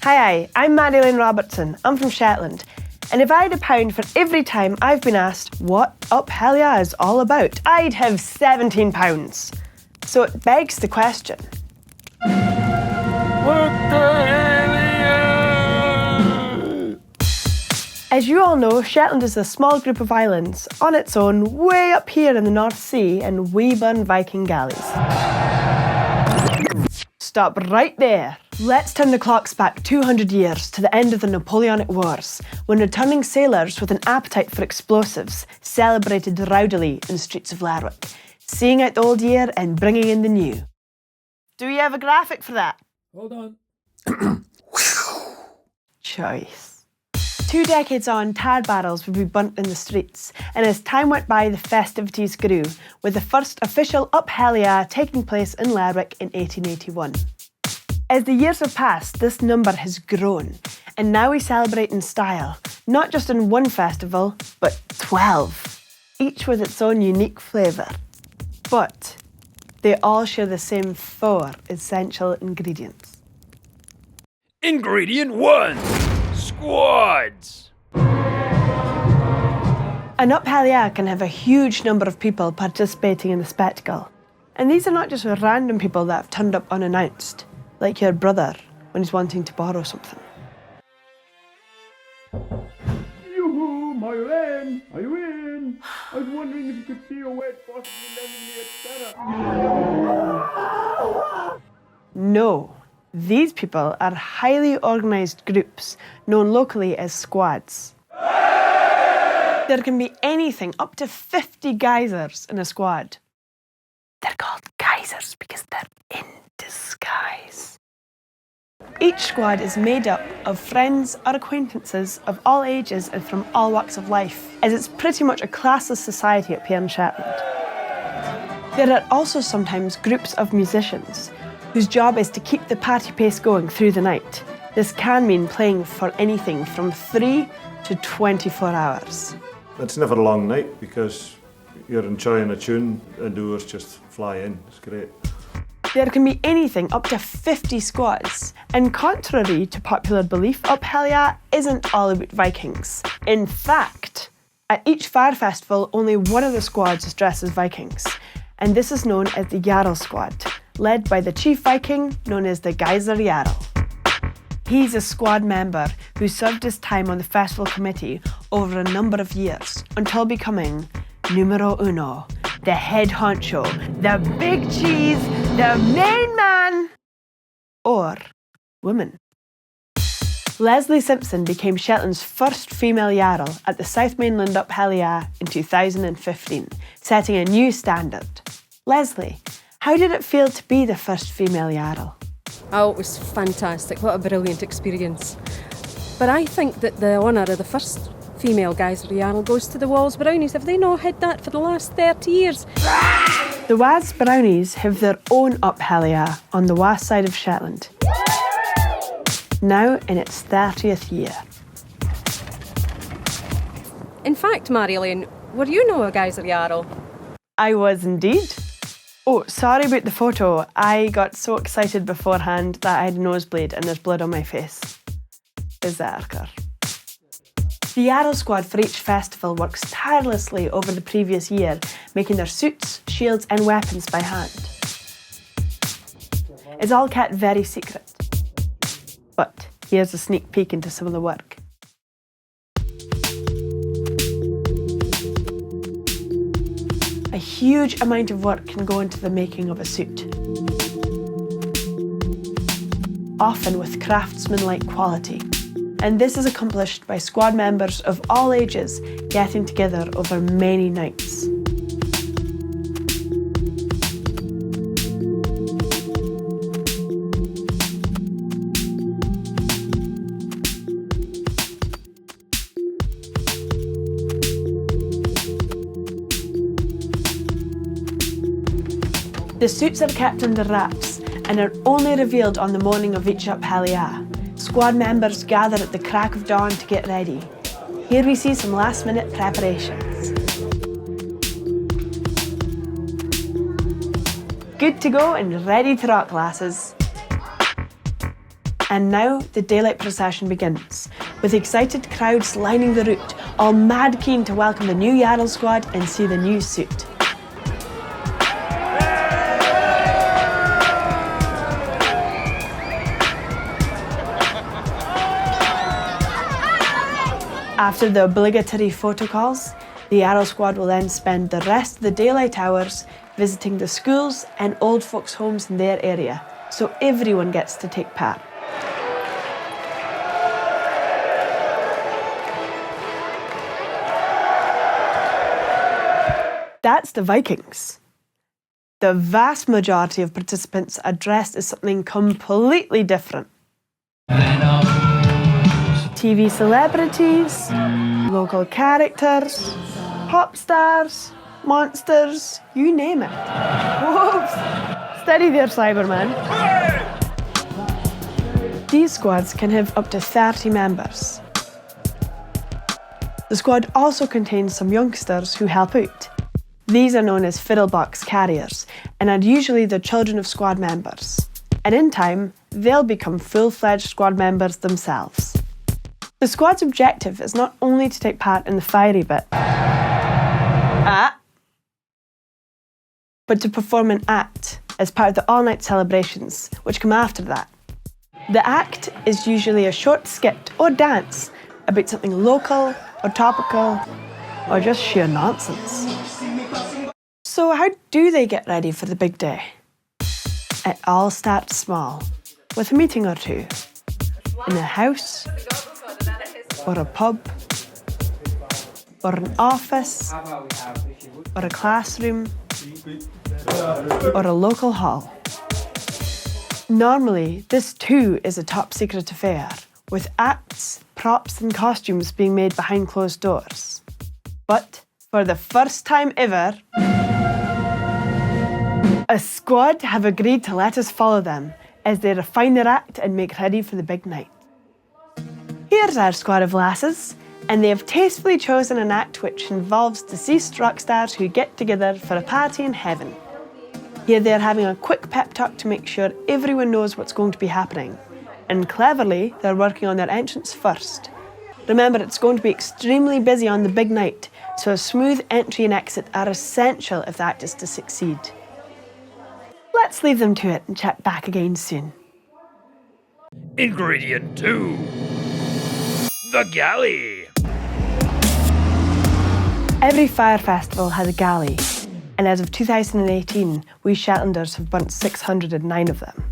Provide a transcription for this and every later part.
Hi, I'm Madeline Robertson. I'm from Shetland. And if I had £1 for every time I've been asked what Up Helly Aa is all about, I'd have £17. So it begs the question. What the Helly Aa? As you all know, Shetland is a small group of islands on its own, way up here in the North Sea, and we burn Viking galleys. Stop right there. Let's turn the clocks back 200 years to the end of the Napoleonic Wars, when returning sailors with an appetite for explosives celebrated rowdily in the streets of Lerwick, seeing out the old year and bringing in the new. Do we have a graphic for that? Hold on. Choice. 2 decades on, tar barrels would be burnt in the streets, and as time went by, the festivities grew, with the first official Up Helly Aa taking place in Lerwick in 1881. As the years have passed, this number has grown, and now we celebrate in style, not just in one festival, but 12, each with its own unique flavour. But they all share the same 4 essential ingredients. Ingredient 1. Squads. An Up Helly Aa can have a huge number of people participating in the spectacle. And these are not just random people that have turned up unannounced, like your brother when he's wanting to borrow something. Yoo-hoo, my Len, I win. I was wondering if you could see a wet possibly lending me a tenner. No, these people are highly organised groups known locally as squads. There can be anything up to 50 geysers in a squad. They're called geysers because they're in disguise. Each squad is made up of friends or acquaintances of all ages and from all walks of life, as it's pretty much a classless society up here in Shetland. There are also sometimes groups of musicians whose job is to keep the party pace going through the night. This can mean playing for anything from 3 to 24 hours. It's never a long night because you're enjoying a tune and doers just fly in. It's great. There can be anything up to 50 squads. And contrary to popular belief, Up Helly Aa isn't all about Vikings. In fact, at each fire festival, only one of the squads is dressed as Vikings. And this is known as the Jarl squad, led by the chief Viking known as the Guizer Jarl. He's a squad member who served his time on the festival committee over a number of years until becoming numero uno, the head honcho, the big cheese, the main man, or woman. Leslie Simpson became Shetland's first female Jarl at the South Mainland Up Helly Aa in 2015, setting a new standard. Leslie, how did it feel to be the first female Jarl? Oh, it was fantastic. What a brilliant experience. But I think that the honour of the first female Guizer Jarl goes to the Walls Brownies. Have they not had that for the last 30 years? The Walls Brownies have their own Up Helly Aa on the west side of Shetland, now in its 30th year. In fact, Mary-Elaine, were you no a Guizer Jarl? I was indeed. Oh, sorry about the photo. I got so excited beforehand that I had a nosebleed and there's blood on my face. Berserker. The Jarl squad for each festival works tirelessly over the previous year, making their suits, shields and weapons by hand. It's all kept very secret. But here's a sneak peek into some of the work. A huge amount of work can go into the making of a suit, often with craftsman-like quality. And this is accomplished by squad members of all ages getting together over many nights. The suits are kept under wraps and are only revealed on the morning of each Up Helly Aa. Squad members gather at the crack of dawn to get ready. Here we see some last-minute preparations. Good to go and ready to rock, lasses. And now the daylight procession begins, with excited crowds lining the route, all mad keen to welcome the new Jarl squad and see the new suit. After the obligatory photo calls, the Jarl squad will then spend the rest of the daylight hours visiting the schools and old folks' homes in their area, so everyone gets to take part. That's the Vikings. The vast majority of participants are dressed as something completely different. TV celebrities, local characters, pop stars, monsters, you name it. Whoops! Steady there, Cyberman. These squads can have up to 30 members. The squad also contains some youngsters who help out. These are known as fiddlebox carriers and are usually the children of squad members. And in time, they'll become full-fledged squad members themselves. The squad's objective is not only to take part in the fiery bit, but to perform an act as part of the all-night celebrations, which come after that. The act is usually a short skit or dance about something local or topical or just sheer nonsense. So how do they get ready for the big day? It all starts small, with a meeting or two, in a house, or a pub, or an office, or a classroom, or a local hall. Normally, this too is a top secret affair, with acts, props and costumes being made behind closed doors. But for the first time ever, a squad have agreed to let us follow them as they refine their act and make ready for the big night. Here's our squad of lasses, and they have tastefully chosen an act which involves deceased rock stars who get together for a party in heaven. Here they're having a quick pep talk to make sure everyone knows what's going to be happening. And cleverly, they're working on their entrance first. Remember, it's going to be extremely busy on the big night, so a smooth entry and exit are essential if the act is to succeed. Let's leave them to it and chat back again soon. Ingredient 2. The galley. Every fire festival has a galley, and as of 2018, we Shetlanders have burnt 609 of them.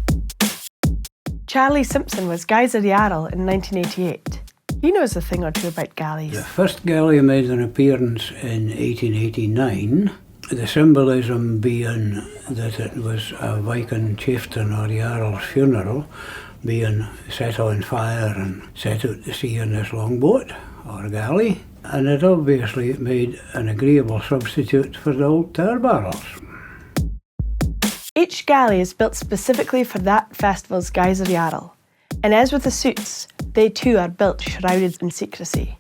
Charlie Simpson was Guizer Jarl in 1988. He knows a thing or two about galleys. The first galley made an appearance in 1889. The symbolism being that it was a Viking chieftain or Jarl's funeral being set on fire and set out to sea in this longboat or galley, and it obviously made an agreeable substitute for the old tar barrels. Each galley is built specifically for that festival's Guizer Jarl, and as with the suits, they too are built shrouded in secrecy.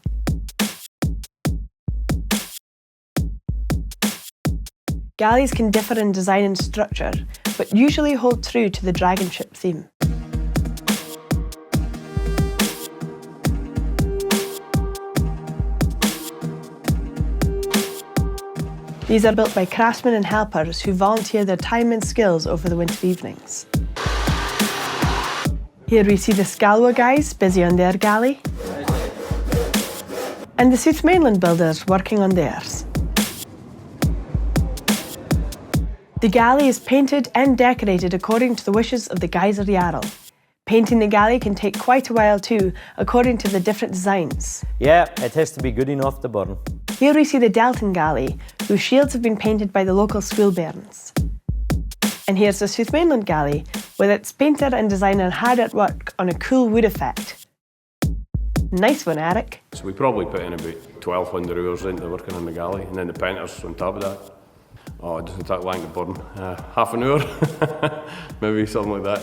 Galleys can differ in design and structure, but usually hold true to the dragon ship theme. These are built by craftsmen and helpers who volunteer their time and skills over the winter evenings. Here we see the Scalwa guys busy on their galley, and the South Mainland builders working on theirs. The galley is painted and decorated according to the wishes of the Guizer Jarl. Painting the galley can take quite a while too, according to the different designs. Yeah, it has to be good enough to burn. Here we see the Delton galley, whose shields have been painted by the local school bairns. And here's the South Mainland galley, with its painter and designer hard at work on a cool wood effect. Nice one, Eric. So we probably put in about 1,200 hours into working on the galley, and then the painters on top of that. Oh, it doesn't take long to burn. Half an hour, maybe something like that.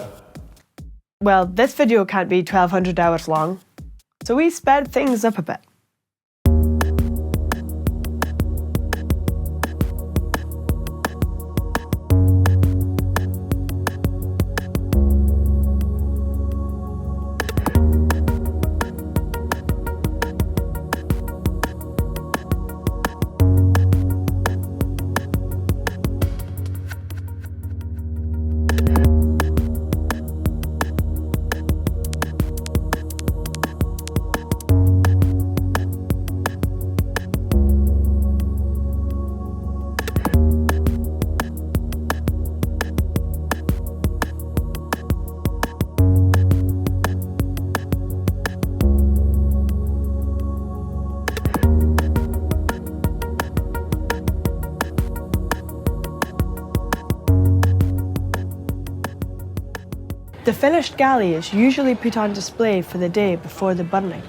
Well, this video can't be 1,200 hours long, so we sped things up a bit. The finished galley is usually put on display for the day before the burning,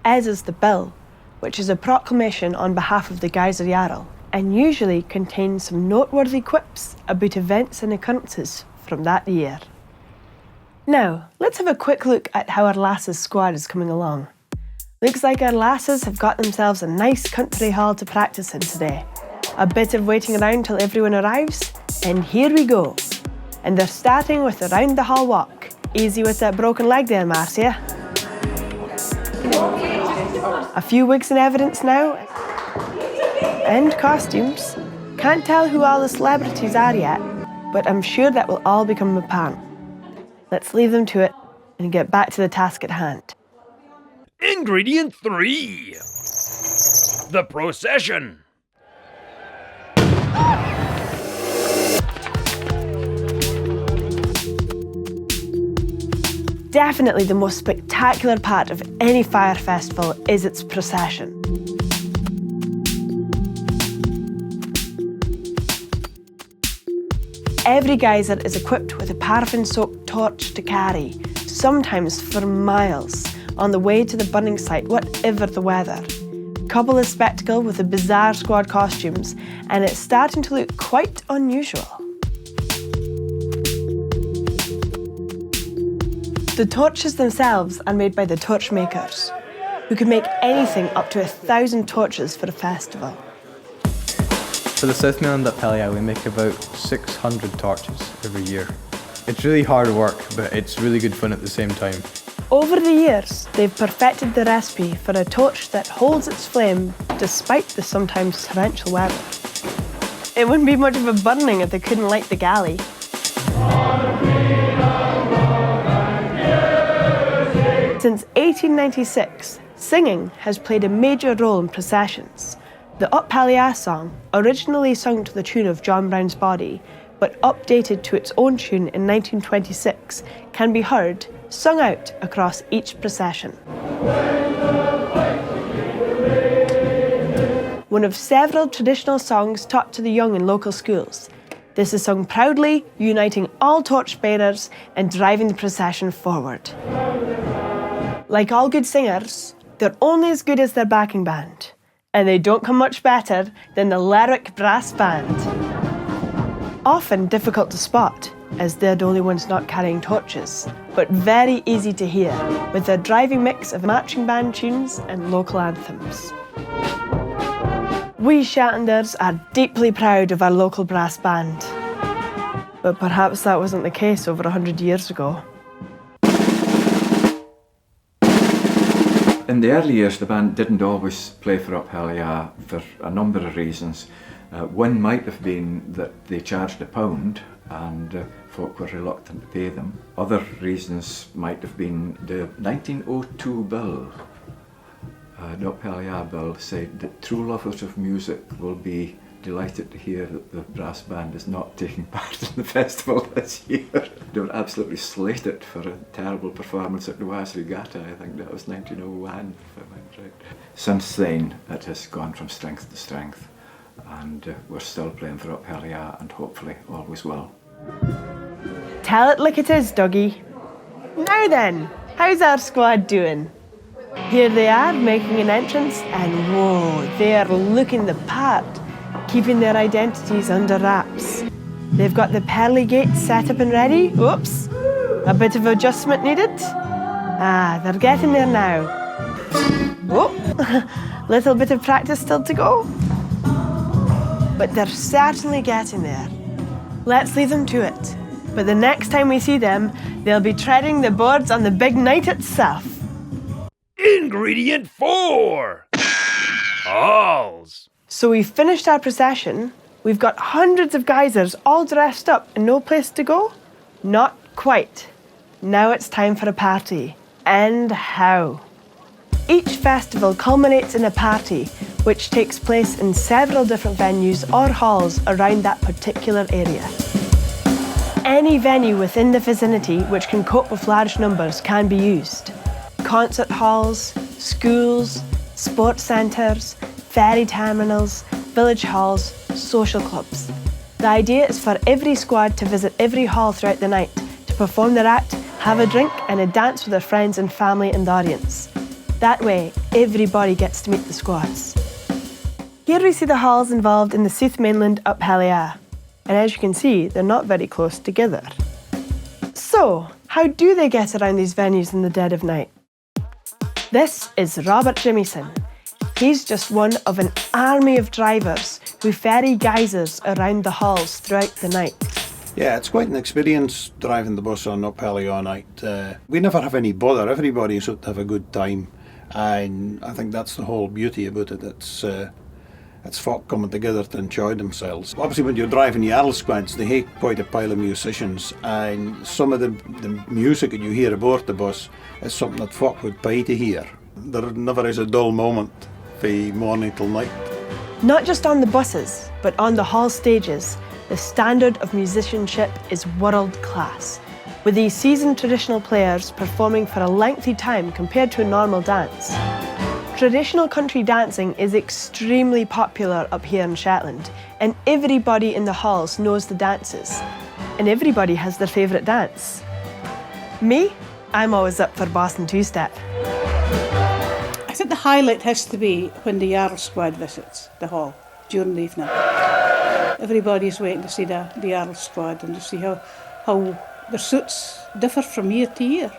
as is the bill, which is a proclamation on behalf of the Guizer Jarl, and usually contains some noteworthy quips about events and occurrences from that year. Now, let's have a quick look at how our lasses squad is coming along. Looks like our lasses have got themselves a nice country hall to practice in today. A bit of waiting around till everyone arrives, and here we go. And they're starting with the round the hall walk. Easy with that broken leg there, Marcia. A few wigs in evidence now, and costumes. Can't tell who all the celebrities are yet, but I'm sure that will all become apparent. Let's leave them to it and get back to the task at hand. Ingredient 3. The procession. Definitely the most spectacular part of any fire festival is its procession. Every geyser is equipped with a paraffin-soaked torch to carry, sometimes for miles, on the way to the burning site, whatever the weather. Couple the spectacle with the bizarre squad costumes, and it's starting to look quite unusual. The torches themselves are made by the torch makers, who can make anything up to 1,000 torches for a festival. For the South Mainland Up Helly Aa, we make about 600 torches every year. It's really hard work, but it's really good fun at the same time. Over the years, they've perfected the recipe for a torch that holds its flame despite the sometimes torrential weather. It wouldn't be much of a burning if they couldn't light the galley. Since 1896, singing has played a major role in processions. The Up Helly Aa song, originally sung to the tune of John Brown's Body, but updated to its own tune in 1926, can be heard sung out across each procession. One of several traditional songs taught to the young in local schools. This is sung proudly, uniting all torch bearers and driving the procession forward. Like all good singers, they're only as good as their backing band, and they don't come much better than the lyric brass band. Often difficult to spot, as they're the only ones not carrying torches, but very easy to hear, with their driving mix of marching band tunes and local anthems. We Shetlanders are deeply proud of our local brass band, but perhaps that wasn't the case over 100 years ago. In the early years, the band didn't always play for Up Helly Aa for a number of reasons. One might have been that they charged £1 and folk were reluctant to pay them. Other reasons might have been the 1902 bill. The Up Helly Aa bill said that true lovers of music will be delighted to hear that the brass band is not taking part in the festival this year. They were absolutely slated for a terrible performance at Norse Regatta. I think that was 1901, if I remember right. Since then, it has gone from strength to strength, and we're still playing for Up Helly Aa, and hopefully always will. Tell it like it is, doggy. Now then, how's our squad doing? Here they are, making an entrance, and whoa, they are looking the part, keeping their identities under wraps. They've got the pearly gates set up and ready. Oops, a bit of adjustment needed. They're getting there now. Oh, little bit of practice still to go. But they're certainly getting there. Let's leave them to it. But the next time we see them, they'll be treading the boards on the big night itself. Ingredient 4. Halls. So we've finished our procession. We've got hundreds of geysers all dressed up and no place to go? Not quite. Now it's time for a party. And how? Each festival culminates in a party, which takes place in several different venues or halls around that particular area. Any venue within the vicinity which can cope with large numbers can be used. Concert halls, schools, sports centres, ferry terminals, village halls, social clubs. The idea is for every squad to visit every hall throughout the night to perform their act, have a drink and a dance with their friends and family and the audience. That way, everybody gets to meet the squads. Here we see the halls involved in the South mainland Up Helly Aa, and as you can see, they're not very close together. So, how do they get around these venues in the dead of night? This is Robert Jamieson. He's just one of an army of drivers who ferry geysers around the halls throughout the night. Yeah, it's quite an experience driving the bus on Up Helly Aa night. We never have any bother, everybody's out to have a good time, and I think that's the whole beauty about it. It's folk coming together to enjoy themselves. Obviously when you're driving the Jarl squads, they have quite a pile of musicians, and some of the music that you hear aboard the bus is something that folk would pay to hear. There never is a dull moment from morning till night. Not just on the buses, but on the hall stages, the standard of musicianship is world class, with these seasoned traditional players performing for a lengthy time compared to a normal dance. Traditional country dancing is extremely popular up here in Shetland, and everybody in the halls knows the dances, and everybody has their favourite dance. Me? I'm always up for Boston two-step. I think the highlight has to be when the Jarl squad visits the hall during the evening. Everybody's waiting to see the Jarl squad and to see how their suits differ from year to year.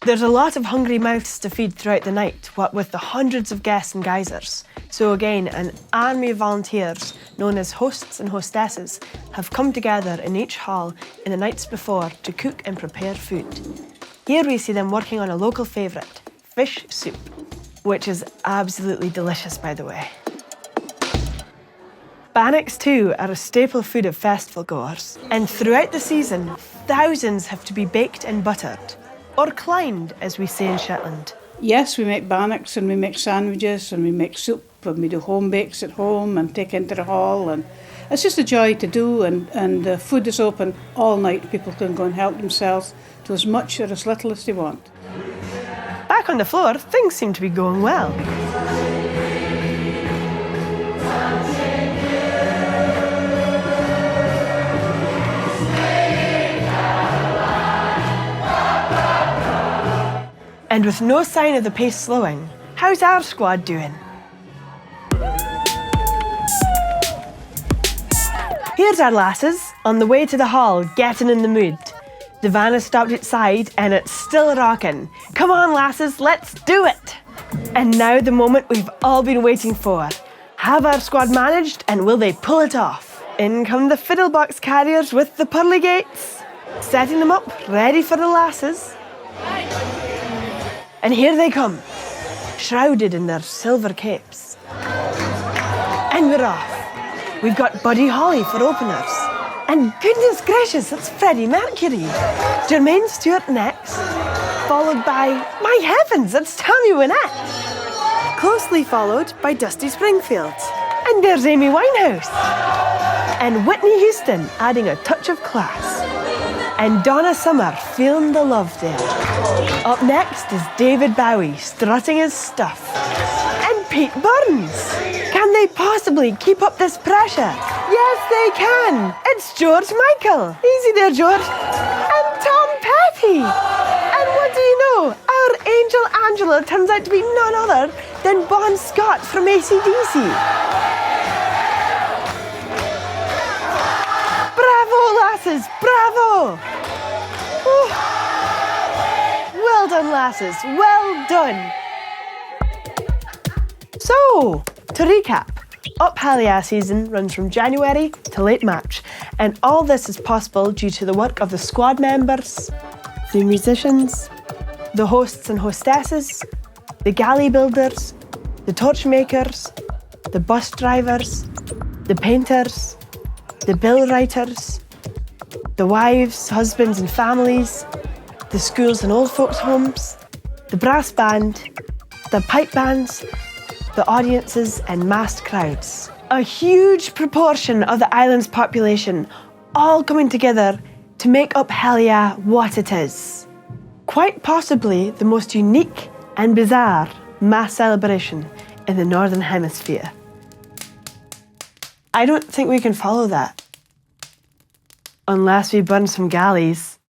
There's a lot of hungry mouths to feed throughout the night, what with the hundreds of guests and geysers. So again, an army of volunteers, known as hosts and hostesses, have come together in each hall in the nights before to cook and prepare food. Here we see them working on a local favourite, fish soup, which is absolutely delicious, by the way. Bannocks too are a staple food of festival goers, and throughout the season, thousands have to be baked and buttered. Or climbed, as we say in Shetland. Yes, we make bannocks and we make sandwiches and we make soup and we do home bakes at home and take into the hall, and it's just a joy to do, and the food is open all night. People can go and help themselves to as much or as little as they want. Back on the floor, things seem to be going well. And with no sign of the pace slowing, how's our squad doing? Here's our lasses, on the way to the hall, getting in the mood. The van has stopped outside and it's still rocking. Come on lasses, let's do it! And now the moment we've all been waiting for. Have our squad managed, and will they pull it off? In come the fiddlebox carriers with the pearly gates, setting them up, ready for the lasses. And here they come, shrouded in their silver capes. And we're off. We've got Buddy Holly for openers. And goodness gracious, it's Freddie Mercury. Jermaine Stewart next, followed by, my heavens, it's Tammy Wynette. Closely followed by Dusty Springfield. And there's Amy Winehouse. And Whitney Houston adding a touch of class. And Donna Summer feeling the love there. Up next is David Bowie strutting his stuff. And Pete Burns. Can they possibly keep up this pressure? Yes, they can. It's George Michael. Easy there, George. And Tom Petty. And what do you know? Our angel Angela turns out to be none other than Bon Scott from AC/DC. Bravo, lasses, bravo! Ooh. Well done, lasses, well done. So, to recap, Up Helly Aa season runs from January to late March, and all this is possible due to the work of the squad members, the musicians, the hosts and hostesses, the galley builders, the torch makers, the bus drivers, the painters, the bill writers, the wives, husbands and families, the schools and old folks' homes, the brass band, the pipe bands, the audiences and massed crowds. A huge proportion of the island's population all coming together to make Up Helly Aa what it is. Quite possibly the most unique and bizarre mass celebration in the Northern Hemisphere. I don't think we can follow that. Unless we burn some galleys.